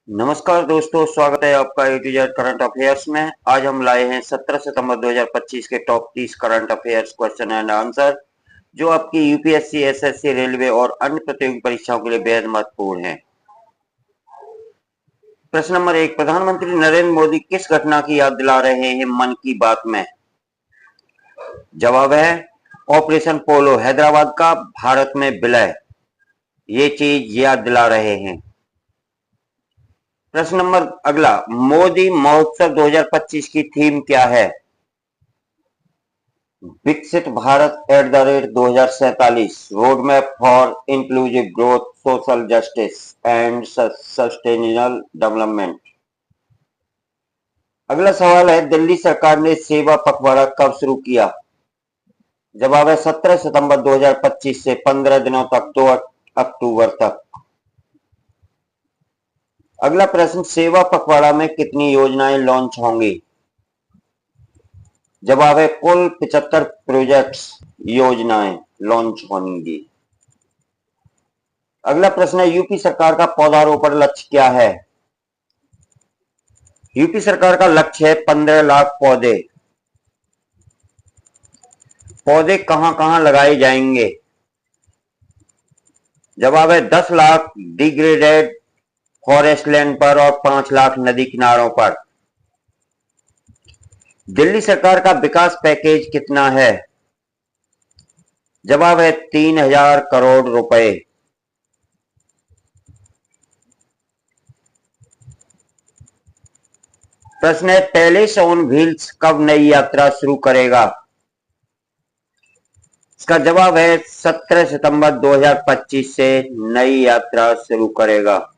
नमस्कार दोस्तों, स्वागत है आपका ए टू जेड करंट अफेयर्स में। आज हम लाए हैं 17 सितंबर 2025 के top 30 current affairs question and answer, जो आपकी यूपीएससी, एसएससी, रेलवे और अन्य प्रतियोगी परीक्षाओं के लिए बेहद महत्वपूर्ण है। प्रश्न नंबर 1, प्रधानमंत्री नरेंद्र मोदी किस घटना की याद दिला रहे हैं मन की बात में? जवाब है ऑपरेशन पोलो, हैदराबाद का भारत में विलय। ये चीज याद दिला रहे हैं। प्रश्न नंबर अगला, मोदी महोत्सव 2025 की थीम क्या है? विकसित Bharat @2047, road map for inclusive growth, social justice and sustainable development. अगला सवाल है, दिल्ली सरकार ने सेवा पखवाड़ा कब शुरू किया? जवाब है 17 सितंबर 2025 से 15 दिनों तक, 2 अक्टूबर तक। अगला प्रश्न, सेवा पखवाड़ा में कितनी योजनाएं लॉन्च होंगी? जवाब है कुल 75 प्रोजेक्ट्स, योजनाएं लॉन्च होंगी। अगला प्रश्न है, यूपी सरकार का पौधारोपण लक्ष्य क्या है? यूपी सरकार का लक्ष्य है 15 लाख पौधे। पौधे कहां कहां लगाए जाएंगे? जवाब है 10 लाख डिग्रेडेड फॉरेस्ट लैंड पर और 5 लाख नदी किनारों पर। दिल्ली सरकार का विकास पैकेज कितना है? जवाब है 3000 करोड़ रुपए। प्रश्न है, पैलेस ऑन व्हील्स कब नई यात्रा शुरू करेगा? इसका जवाब है 17 सितंबर 2025 से नई यात्रा शुरू करेगा।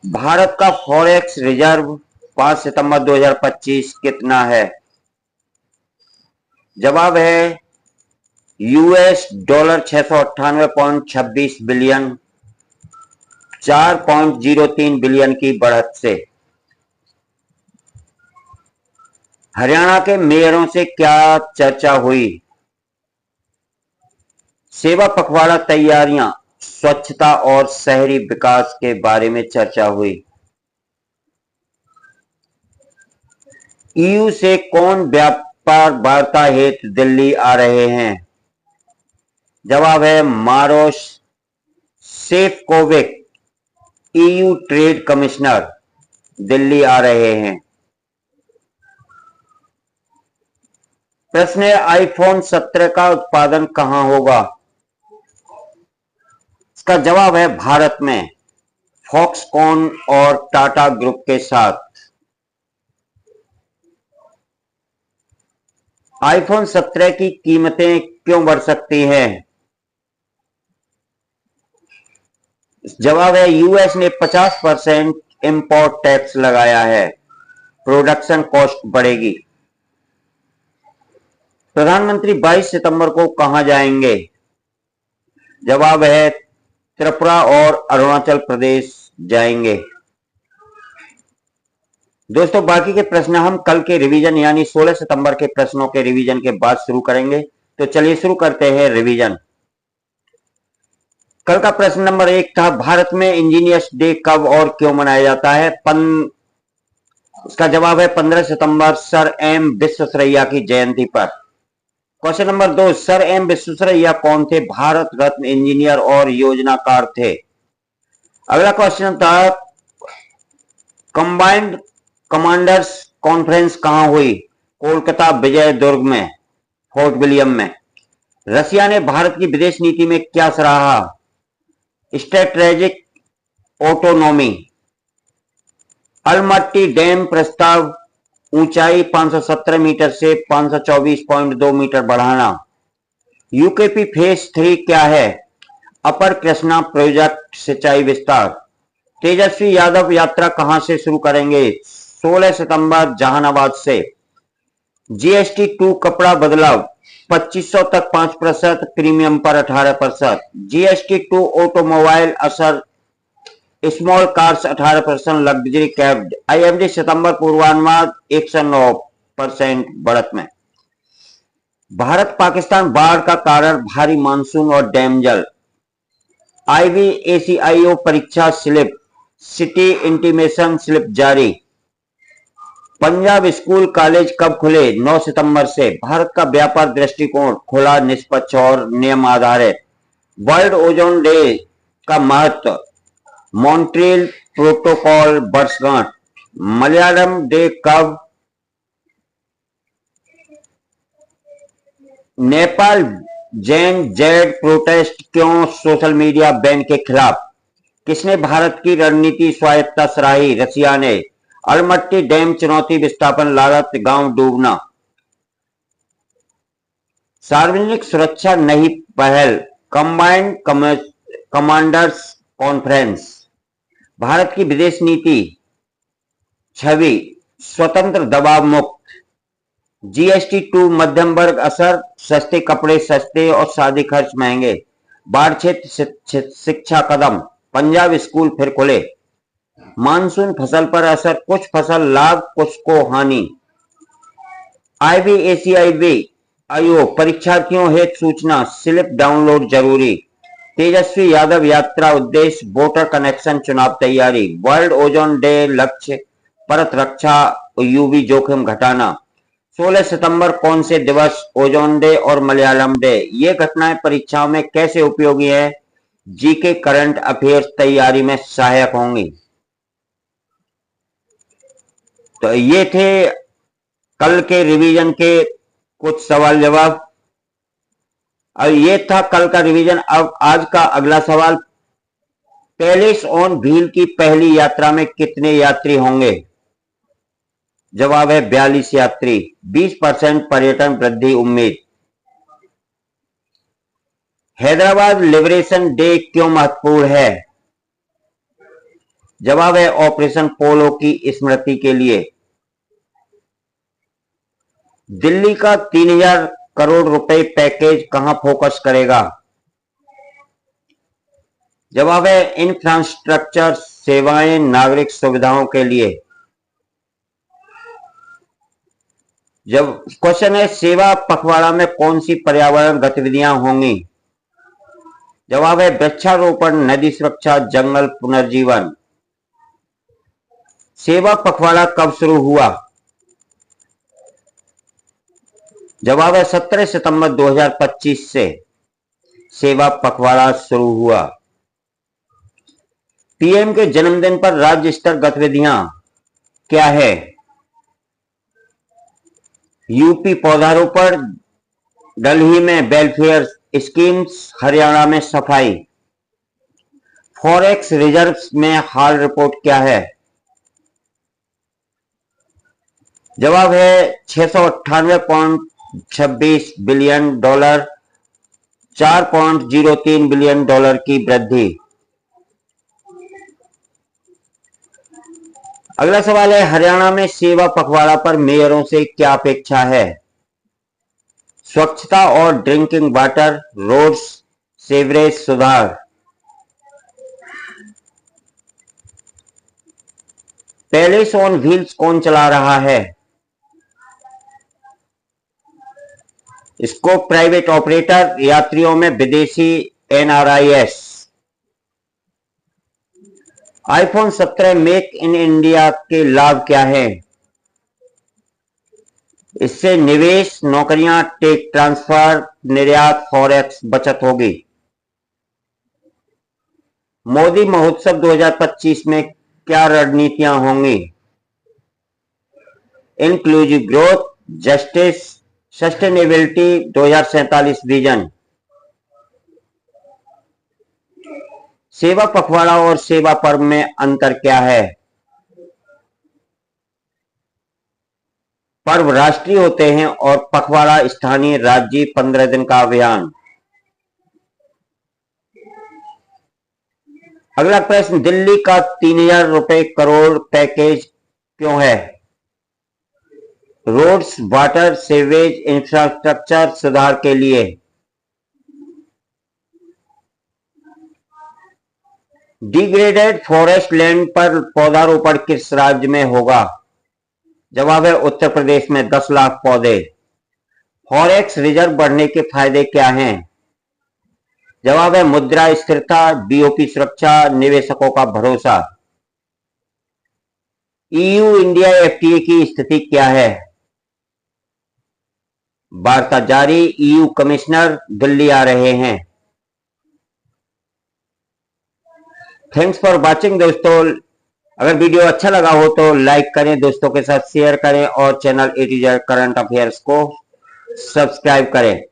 भारत का फॉरेक्स रिजर्व 5 सितंबर 2025 कितना है? जवाब है $698.26 बिलियन, 4.03 बिलियन की बढ़त से। हरियाणा के मेयरों से क्या चर्चा हुई? सेवा पखवाड़ा तैयारियां, स्वच्छता और शहरी विकास के बारे में चर्चा हुई। ईयू से कौन व्यापार वार्ता हेतु दिल्ली आ रहे हैं? जवाब है मारोस सेफकोविक, ईयू ट्रेड कमिश्नर दिल्ली आ रहे हैं। प्रश्न है, आईफोन 17 का उत्पादन कहां होगा? इसका जवाब है भारत में, फॉक्सकॉन और टाटा ग्रुप के साथ। आईफोन 17 की कीमतें क्यों बढ़ सकती हैं? जवाब है यूएस ने 50% इंपोर्ट टैक्स लगाया है, प्रोडक्शन कॉस्ट बढ़ेगी। प्रधानमंत्री 22 सितंबर को कहां जाएंगे? जवाब है त्रिपुरा और अरुणाचल प्रदेश जाएंगे। दोस्तों, बाकी के प्रश्न हम कल के रिवीजन यानी 16 सितंबर के प्रश्नों के रिवीजन के बाद शुरू करेंगे। तो चलिए शुरू करते हैं रिवीजन। कल का प्रश्न नंबर 1 था, भारत में इंजीनियर्स डे कब और क्यों मनाया जाता है? इसका जवाब है 15 सितंबर, सर एम विश्वेश्वरैया की जयंती पर। Question number 2, sir M Visvesvaraya कौन थे? भारत रत्न इंजीनियर और योजनाकार थे। अगला क्वेश्चन था, कंबाइंड कमांडर्स कॉन्फ्रेंस कहां हुई? कोलकाता विजय दुर्ग में, फोर्ट विलियम में। रशिया ने भारत की विदेश नीति में क्या सराहा? Strategic autonomy. अलमट्टी डैम प्रस्ताव, ऊंचाई 517 मीटर से 524.2 मीटर बढ़ाना। यूकेपी फेज 3 क्या है? अपर कृष्णा प्रोजेक्ट सिंचाई विस्तार। तेजस्वी यादव यात्रा कहां से शुरू करेंगे? 16 सितंबर जहानाबाद से। जीएसटी 2 कपड़ा बदलाव, 2500 तक 5%, प्रीमियम पर 18%। जीएसटी 2 ऑटोमोबाइल असर, small cars 18%, luxury cab. IMD सितंबर पूर्वानुमान 109% बढ़त में। भारत पाकिस्तान बाढ़ का कारण भारी मानसून और डैम जल। IVACIO परीक्षा स्लिप, सिटी इंटीमेशन स्लिप जारी। पंजाब स्कूल कॉलेज कब खुले? 9 सितंबर से। भारत का व्यापार दृष्टिकोण खुला, निष्पक्ष और नियम आधारित। वर्ल्ड ओजोन डे का महत्व, मॉन्ट्रियल प्रोटोकॉल वर्षगांठ। मलयालम डे कब? नेपाल जैन जेड प्रोटेस्ट क्यों सोशल मीडिया बैन के खिलाफ? किसने भारत की रणनीति स्वायत्तता सराही? रसिया ने। अलमट्टी डैम चुनौती, विस्थापन लागत, गांव डूबना। सार्वजनिक सुरक्षा नई पहल, कंबाइंड कमांडर्स कॉन्फ्रेंस। भारत की विदेश नीति छवि, स्वतंत्र, दबाव मुक्त। GST 2 मध्यम वर्ग असर, सस्ते कपड़े सस्ते और शादी खर्च महंगे। बाढ़ क्षेत्र शिक्षा कदम, पंजाब स्कूल फिर खुले। मानसून फसल पर असर, कुछ फसल लाभ कुछ को हानि। IVACIO परीक्षार्थियों हेतु सूचना, स्लिप डाउनलोड जरूरी। तेजस्वी यादव यात्रा उद्देश्य, वोटर कनेक्शन, चुनाव तैयारी। वर्ल्ड ओजोन डे लक्ष्य, परत रक्षा, UV जोखिम घटाना। 16 सितंबर कौन से दिवस? ओजोन डे और मलयालम डे। ये घटनाएं परीक्षाओं में कैसे उपयोगी है? GK करंट अफेयर्स तैयारी में सहायक होंगी। तो ये थे कल के रिवीजन के कुछ सवाल जवाब। अब ये था कल का रिवीजन। अब आज का अगला सवाल, पैलेस ऑन व्हील की पहली यात्रा में कितने यात्री होंगे? जवाब है 42 यात्री। 20% पर्यटन वृद्धि उम्मीद। हैदराबाद लिबरेशन डे क्यों महत्वपूर्ण है? जवाब है ऑपरेशन पोलो की स्मृति के लिए। दिल्ली का 3000 करोड़ रुपए पैकेज कहां फोकस करेगा? जवाब है इंफ्रास्ट्रक्चर, सेवाएं, नागरिक सुविधाओं के लिए। जब क्वेश्चन है सेवा पखवाड़ा में कौन सी पर्यावरण गतिविधियां होंगी? जवाब है वृक्षारोपण, नदी सुरक्षा, जंगल पुनर्जीवन। सेवा पखवाड़ा कब शुरू हुआ? जवाब है 17 सितंबर 2025 से सेवा पखवाड़ा शुरू हुआ। PM के जन्मदिन पर राज्य स्तर गतिविधियां क्या है? UP पौधारोपण, दिल्ली में वेलफेयर स्कीम्स, हरियाणा में सफाई। फॉरेक्स रिजर्व्स में हाल रिपोर्ट क्या है? जवाब है 698.26 बिलियन डॉलर, $4.03 बिलियन की वृद्धि। अगला सवाल है हरियाणा में सेवा पखवाड़ा पर मेयरों से क्या अपेक्षा है? स्वच्छता और ड्रिंकिंग वाटर, रोड्स, सीवरेज सुधार। पैलेस ऑन व्हील्स कौन चला रहा है? इसको प्राइवेट ऑपरेटर, यात्रियों में विदेशी NRIS। iPhone 17 make in India के लाभ क्या है? इससे निवेश, नौकरियां, टेक ट्रांसफर, निर्यात, फॉरेक्स बचत होगी। मोदी महोत्सव 2025 में क्या रणनीतियां होंगी? Inclusive growth, justice, sustainability, 2047 vision. सेवा पखवाड़ा और सेवा पर्व में अंतर क्या है? पर्व राष्ट्रीय होते हैं और पखवाड़ा स्थानीय, राज्य 15 दिन का अभियान। अगला प्रश्न, दिल्ली का 3000 करोड़ पैकेज क्यों है? रोड्स, वाटर, सीवेज, इंफ्रास्ट्रक्चर सुधार के लिए। डिग्रेडेड फॉरेस्ट लैंड पर पौधारोपण किस राज्य में होगा? जवाब है उत्तर प्रदेश में 10 लाख पौधे। फॉरेक्स रिजर्व बढ़ने के फायदे क्या हैं? जवाब है मुद्रा स्थिरता, बीओपी सुरक्षा, निवेशकों का भरोसा। ईयू इंडिया एफटीए की स्थिति क्या है? वार्ता जारी, ईयू कमिश्नर दिल्ली आ रहे हैं। थैंक्स फॉर वॉचिंग दोस्तों। अगर वीडियो अच्छा लगा हो तो लाइक करें, दोस्तों के साथ शेयर करें और channel A to Z current affairs को सब्सक्राइब करें।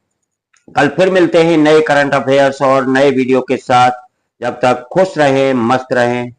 कल फिर मिलते हैं नए करंट अफेयर्स और नए वीडियो के साथ। जब तक खुश रहें, मस्त रहें।